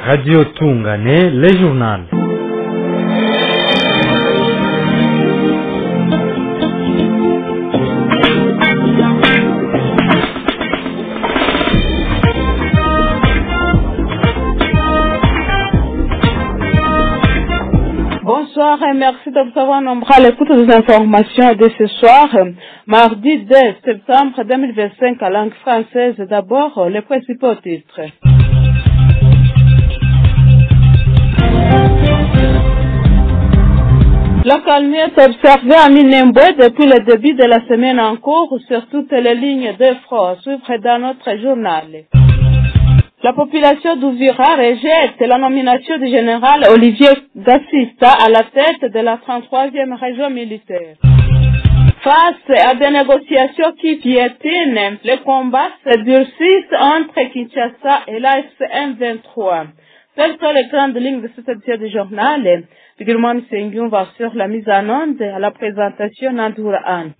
Radio Tungane, le journal. Bonsoir et merci d'observer nombreux à l'écoute des informations de ce soir, mardi 2 septembre 2025 à langue française. D'abord, les principaux titres. La calmie est observée à Minembwe depuis le début de la semaine en cours sur toutes les lignes de front à suivre dans notre journal. La population d'Uvira rejette la nomination du général Olivier Gassista à la tête de la 33e région militaire. Face à des négociations qui piétinent, les combats se durcissent entre Kinshasa et l'AFC M23. Telles sont les grandes lignes de cette édition du journal. Figurement, Sengion va sur la mise en onde à la présentation Nandoura Anne.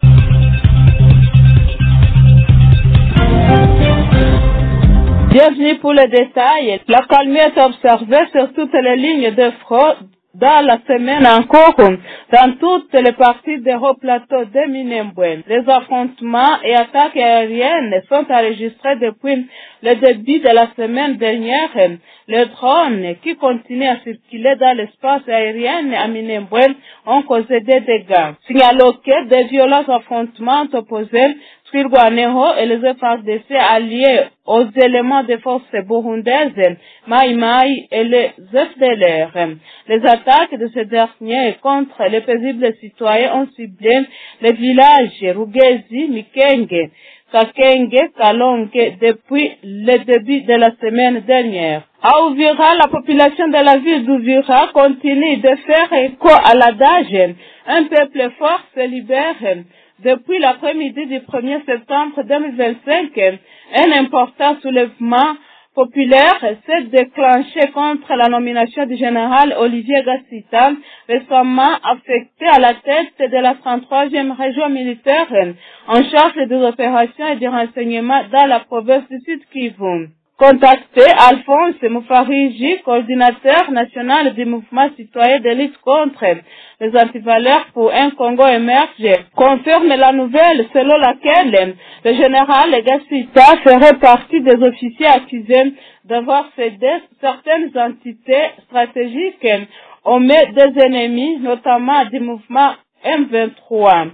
Bienvenue pour les détails. La calmie est observée sur toutes les lignes de front dans la semaine en cours dans toutes les parties des hauts plateaux de Minembwe. Les affrontements et attaques aériennes sont enregistrés depuis le début de la semaine dernière. Les drones qui continuent à circuler dans l'espace aérien à Minembwe ont causé des dégâts. Signalons que des violents affrontements opposés Twirwaneho et les FARDC alliés aux éléments des forces burundaises, Mai Mai et les FDLR. Les attaques de ces derniers contre les paisibles citoyens ont ciblé les villages Rugezi, Mikenge, Kakenge, Kalonge depuis le début de la semaine dernière. À Uvira, la population de la ville d'Uvira continue de faire écho à l'adage « Un peuple fort se libère ». Depuis l'après-midi du 1er septembre 2025, un important soulèvement populaire s'est déclenché contre la nomination du général Olivier Gassita, récemment affecté à la tête de la 33e région militaire en charge des opérations et des renseignements dans la province du Sud-Kivu. Contacté Alphonse Moufariji, coordinateur national du mouvement citoyen de lutte contre les antivaleurs pour un Congo émergé, confirme la nouvelle selon laquelle le général Gassita ferait partie des officiers accusés d'avoir cédé certaines entités stratégiques aux mains des ennemis, notamment du mouvement M23.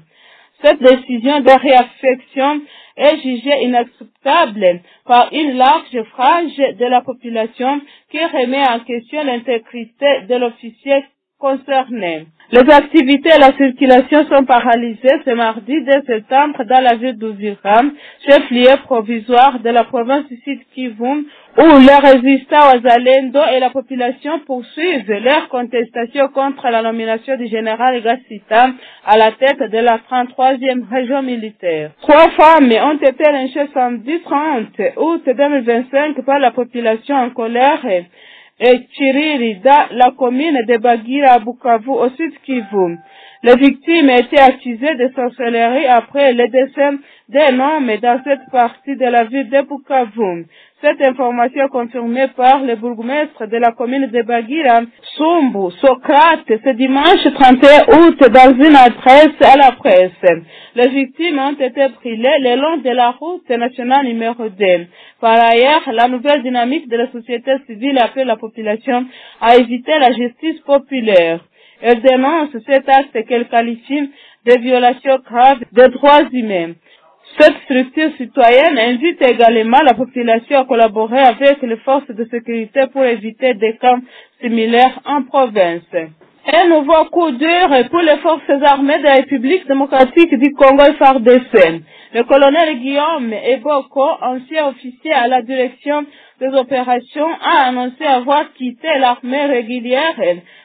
Cette décision de réaffection est jugée inacceptable par une large frange de la population qui remet en question l'intégrité de l'officier concerné. Les activités et la circulation sont paralysées ce mardi 2 septembre dans la ville d'Uvira, chef-lieu provisoire de la province du Sud-Kivu, où les résistants aux Zalendo et la population poursuivent leur contestation contre la nomination du général Gassita à la tête de la 33e région militaire. 3 femmes ont été lynchées samedi 30 août 2025 par la population en colère et Chiriri dans la commune de Bagira à Bukavu au Sud-Kivu. Les victimes étaient accusées de sorcellerie après le décès d'un homme dans cette partie de la ville de Bukavu. Cette information est confirmée par le bourgmestre de la commune de Bagira, Sumbu Socrate, ce dimanche 31 août dans une adresse à la presse. Les victimes ont été brûlées le long de la route nationale numéro 2. Par ailleurs, la nouvelle dynamique de la société civile appelle la population à éviter la justice populaire. Elle dénonce cet acte qu'elle qualifie de violation grave des droits humains. Cette structure citoyenne invite également la population à collaborer avec les forces de sécurité pour éviter des camps similaires en province. Un nouveau coup dur pour les forces armées de la République démocratique du Congo FARDC. Le colonel Guillaume Eboko, ancien officier à la direction des opérations, a annoncé avoir quitté l'armée régulière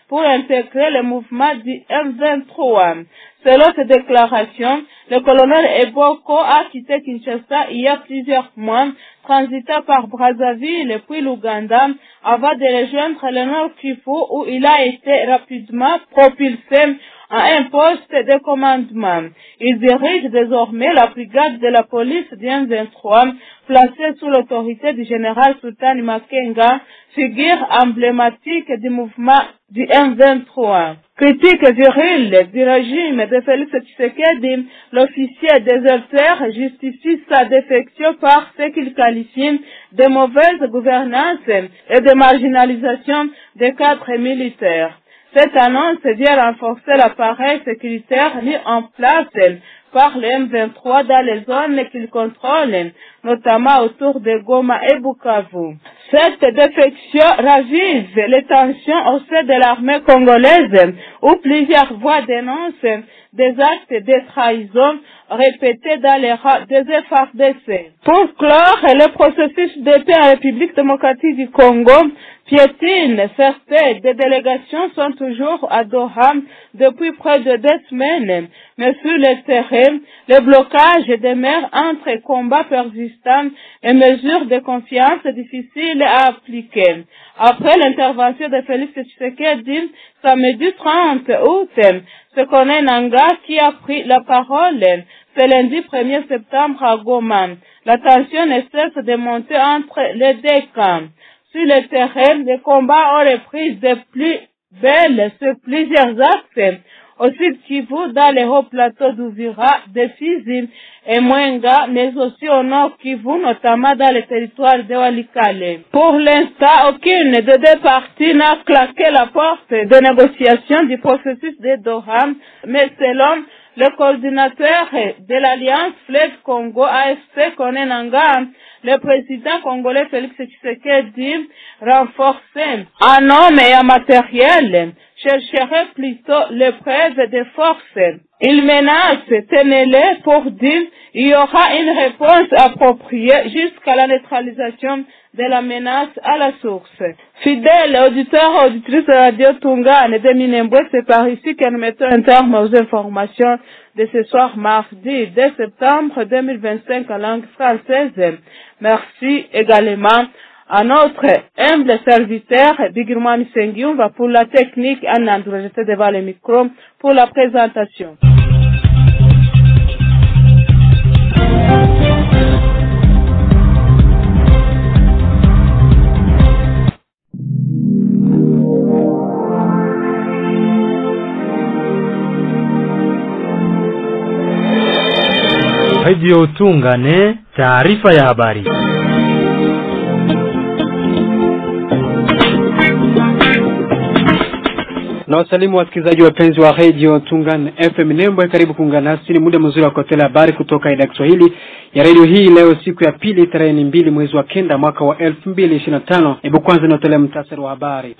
pour intégrer le mouvement du M23. Selon ces déclarations, le colonel Eboko a quitté Kinshasa il y a plusieurs mois, transitant par Brazzaville puis l'Ouganda, avant de rejoindre le Nord Kivu où il a été rapidement propulsé à un poste de commandement. Il dirige désormais la brigade de la police du M23, placée sous l'autorité du général Sultan Makenga, figure emblématique du mouvement du M23. Critique virile du régime de Félix Tshisekedi, l'officier déserteur justifie sa défection par ce qu'il qualifie de mauvaise gouvernance et de marginalisation des cadres militaires. Cette annonce vient renforcer l'appareil sécuritaire mis en place par le M23 dans les zones qu'il contrôle, notamment autour de Goma et Bukavu. Cette défection ravive les tensions au sein de l'armée congolaise, où plusieurs voix dénoncent des actes de trahison répétés dans les rangs des FARDC. Pour clore le processus de paix en République démocratique du Congo, piétine, certaines des délégations sont toujours à Doha depuis près de 2 semaines, mais sur le terrain, le blocage demeure entre combats persistants et mesures de confiance difficiles à appliquer. Après l'intervention de Félix Tshisekedi, samedi 30 août, c'est Corneille Nangaa qui a pris la parole ce lundi 1er septembre à Goma. La tension ne cesse de monter entre les deux camps. Sur le terrain, les combats ont repris de plus belle sur plusieurs axes. Au sud Kivu, dans les hauts plateaux d'Uvira, de Fizi et Mwenga, mais aussi au nord Kivu, notamment dans les territoires de Walikale. Pour l'instant, aucune des deux parties n'a claqué la porte de négociation du processus de Doha, mais selon le coordinateur de l'Alliance Fleuve Congo AFC, Corneille Nangaa, le président congolais Félix Tshisekedi, renforcé en hommes et en matériel, chercherait plutôt l'épreuve des forces. Il menace, tenez-le, pour dire il y aura une réponse appropriée jusqu'à la neutralisation de la menace à la source. Fidèles auditeurs et auditrices de Radio Tungane de Minembwe, c'est par ici que nous mettons un terme aux informations de ce soir mardi 2 septembre 2025 en langue française. Merci également à notre humble serviteur Bigirman Sengiumba pour la technique, en androjeté devant le micro pour la présentation. Radio Tungane, taarifa ya habari. Na wasalimu wasikilizaji wapenzi wa Radio Tungane FM Minembwe, karibu kuungana nasi. Ni muda mzuri wa kutolea habari kutoka idhaa ya Kiswahili ya radio hii leo, siku ya pili tarehe 2 mwezi wa Kenda mwaka wa 2025. Hebu kwanza nitolea mtasari wa habari.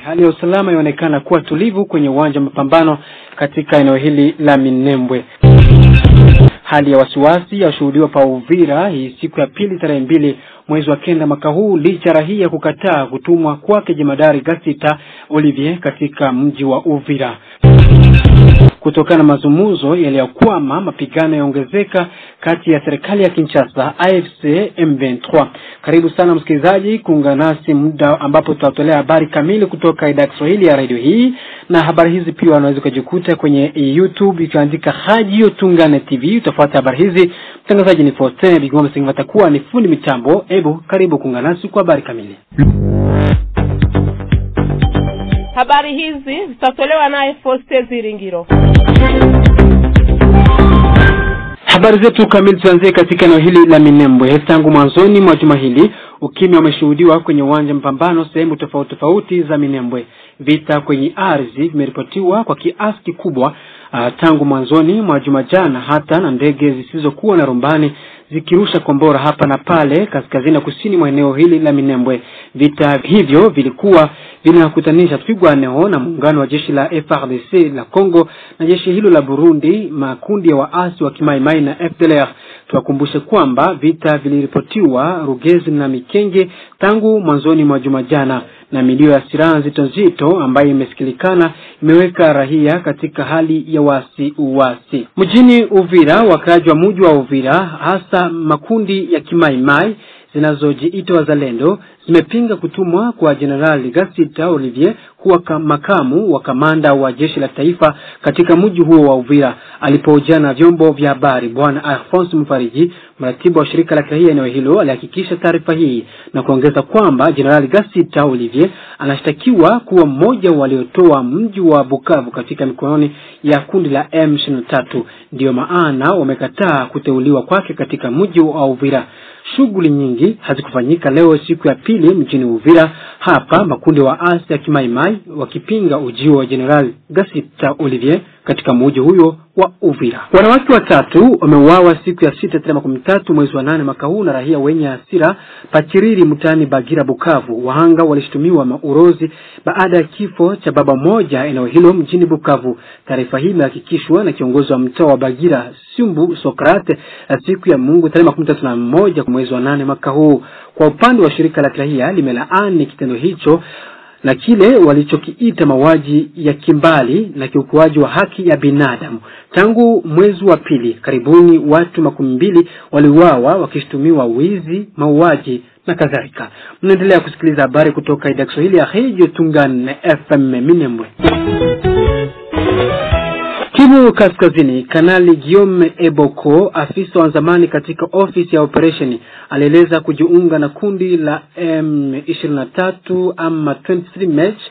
Hali ya usalama inaonekana kuwa tulivu kwenye uwanja wa mapambano katika eneo hili la Minembwe. Hali ya wasiwasi yashuhudiwa pa Uvira hii siku ya pili tarehe 2 mwezi wa Kenda mwaka huu, licha raia ya kukataa kutumwa kwake jemadari Gasita Olivier katika mji wa Uvira. Kutokana na mazungumzo yaliyokwama, mapigano yaongezeka kati ya serikali ya Kinshasa AFC M23. Karibu sana msikilizaji kuungana nasi muda ambapo tutatolea habari kamili kutoka idhaa ya Kiswahili ya radio hii, na habari hizi pia unaweza kujikuta kwenye YouTube ukiandika Radio Tungane TV. Utafuata habari hizi. Mtangazaji ni Faustin Bigombe Singh, atakuwa ni fundi mitambo. Hebu karibu kuungana nasi kwa habari kamili. Habari hizi zitatolewa naye Faustin Ziringiro. Habari zetu kamili tuanzie katika eneo hili la Minembwe. Tangu mwanzoni mwa juma hili, ukimya umeshuhudiwa kwenye uwanja mpambano sehemu tofauti tofauti za Minembwe. Vita kwenye ardhi vimeripotiwa kwa kiasi kikubwa tangu mwanzoni mwa juma jana, hata na ndege zisizokuwa na rumbani zikirusha kombora hapa na pale kaskazini na kusini mwa eneo hili la Minembwe. Vita hivyo vilikuwa vinakutanisha Twirwaneho na muungano wa jeshi la FARDC la Kongo na jeshi hilo la Burundi, makundi ya waasi wa Kimaimai na FDLR. Tuwakumbushe kwamba vita viliripotiwa Rugezi na Mikenge tangu mwanzoni mwa juma jana. na milio ya silaha nzito ambayo imesikilikana imeweka raia katika hali ya wasi. Mjini Uvira, wakaaji wa mji wa Uvira hasa makundi ya kimaimai zinazojiita wazalendo zimepinga kutumwa kwa General Gasita Olivier kuwa makamu wa kamanda wa jeshi la taifa katika mji huo wa Uvira. Alipohojiana na vyombo vya habari, Bwana Alphonse Mfariji, mratibu wa shirika la kiraia eneo hilo, alihakikisha taarifa hii na kuongeza kwamba General Gasita Olivier anashtakiwa kuwa mmoja waliotoa mji wa Bukavu katika mikononi ya kundi la M23. Ndio maana wamekataa kuteuliwa kwake katika mji wa Uvira. Shughuli nyingi hazikufanyika leo siku ya pili mjini Uvira. Hapa makundi wa asi ya kimaimai wakipinga ujio wa General Gasita Olivier katika mji huyo wa Uvira. Wanawake watatu wameuawa siku ya 6 tarehe 13 mwezi wa 8 mwaka huu na raia wenye hasira Pachiriri mtaani Bagira Bukavu. Wahanga walishtumiwa maurozi baada ya kifo cha baba mmoja eneo hilo mjini Bukavu. Taarifa hii imehakikishwa na kiongozi wa mtaa wa Bagira Sumbu Sokrate siku ya Mungu tarehe 31 mwezi wa 8 mwaka huu. Kwa upande wa shirika la kiraia limelaani kitendo hicho na kile walichokiita mauaji ya kimbali na kiukuaji wa haki ya binadamu. Tangu mwezi wa pili karibuni watu 200 waliuawa wakishtumiwa wizi, mauaji na kadhalika. Mnaendelea kusikiliza habari kutoka idhaa ya Kiswahili ya Radio Tungane FM Minembwe. Kivu Kaskazini, Kanali Guillaume Eboko, afisa wa zamani katika ofisi ya operation, alieleza kujiunga na kundi la M23 ama 23 March.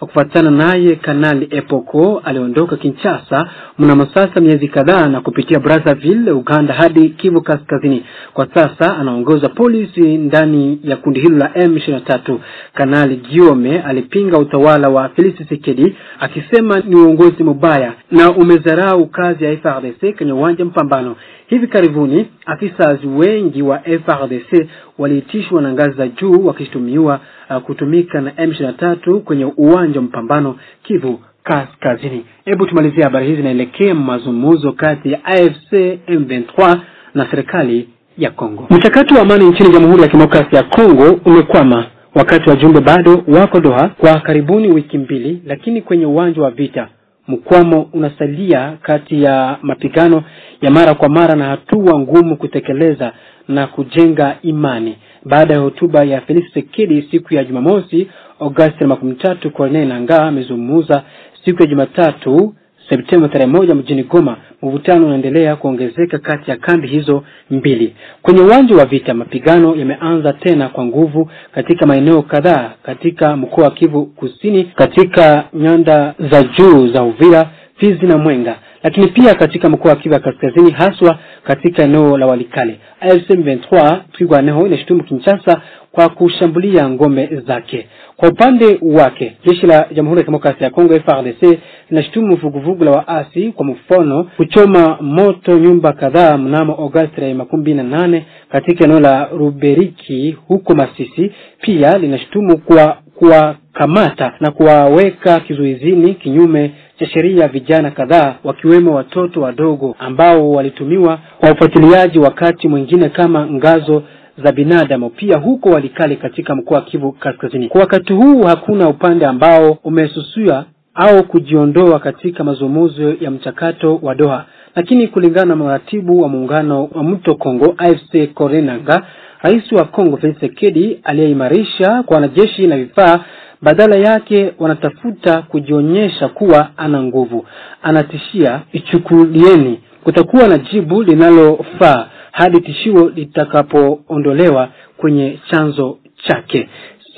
Kufuatana naye, Kanali Eboko aliondoka Kinshasa mnamo sasa miezi kadhaa na kupitia Brazzaville, Uganda hadi Kivu Kaskazini. Kwa sasa anaongoza polisi ndani ya kundi hilo la M23. Kanali Guillaume alipinga utawala wa Felix Tshisekedi akisema ni uongozi mbaya na umezarau kazi ya FARDC kwenye uwanja mpambano. Hivi karibuni afisa wengi wa FARDC waliitishwa na ngazi za juu wakishtumiwa kutumika na M23 kwenye uwanja mpambano Kivu Kaskazini. Hebu tumalizie habari hizi na elekea mazungumzo kati ya AFC M23 na serikali ya Kongo. Mchakato wa amani nchini Jamhuri ya Kidemokrasia ya Kongo umekwama wakati wajumbe bado wako Doha kwa karibuni wiki mbili, lakini kwenye uwanja wa vita mkwamo unasalia kati ya mapigano ya mara kwa mara na hatua ngumu kutekeleza na kujenga imani. Baada ya hotuba ya Felix Tshisekedi siku ya Jumamosi Agosti 13, Corneille Nangaa amezungumza siku ya Jumatatu Septemba 1 mjini Goma. Mvutano unaendelea kuongezeka kati ya kambi hizo mbili. Kwenye uwanja wa vita mapigano yameanza tena kwa nguvu katika maeneo kadhaa katika mkoa wa Kivu Kusini, katika nyanda za juu za Uvira, Fizi na Mwenga, lakini pia katika mkoa wa Kivu Kaskazini, haswa katika eneo la Walikale. AFC M23 Twirwaneho inashutumu Kinshasa kwa kushambulia ngome zake. Kwa upande wake, jeshi la Jamhuri ya Kidemokrasia ya Kongo FARDC linashutumu vuguvugu la waasi kwa mfano kuchoma moto nyumba kadhaa mnamo Agosti 28 katika eneo la Ruberiki huko Masisi. Pia linashutumu kwa kamata na kuwaweka kizuizini kinyume cha sheria vijana kadhaa wakiwemo watoto wadogo ambao walitumiwa kwa ufuatiliaji wakati mwingine kama ngazo za binadamu. Pia huko Walikale katika mkoa wa Kivu Kaskazini. Kwa wakati huu hakuna upande ambao umesusia au kujiondoa katika mazungumzo ya mchakato wa Doha, lakini kulingana na mratibu wa muungano wa Mto Kongo AFC Corneille Nangaa, rais wa Kongo Felix Tshisekedi aliyeimarisha kwa wanajeshi na vifaa, badala yake wanatafuta kujionyesha kuwa ana nguvu. Anatishia ichukulieni, kutakuwa na jibu linalofaa hadi tishio litakapoondolewa kwenye chanzo chake.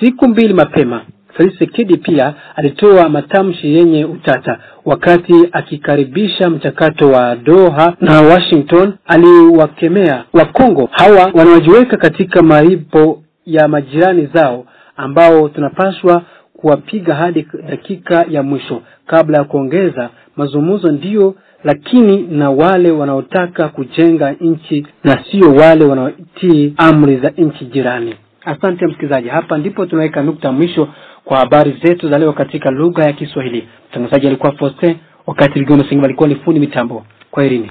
Siku mbili mapema Felix Tshisekedi pia alitoa matamshi yenye utata wakati akikaribisha mchakato wa Doha na Washington. Aliwakemea wa Kongo hawa wanaojiweka katika maripo ya majirani zao ambao tunapaswa kuwapiga hadi dakika ya mwisho, kabla ya kuongeza mazungumzo ndio, lakini na wale wanaotaka kujenga nchi na sio wale wanaotii amri za nchi jirani. Asante msikilizaji, hapa ndipo tunaweka nukta mwisho kwa habari zetu za leo katika lugha ya Kiswahili. Mtangazaji alikuwa Faustin, wakati Ligono Singi alikuwa ni fundi mitambo. Kwaherini.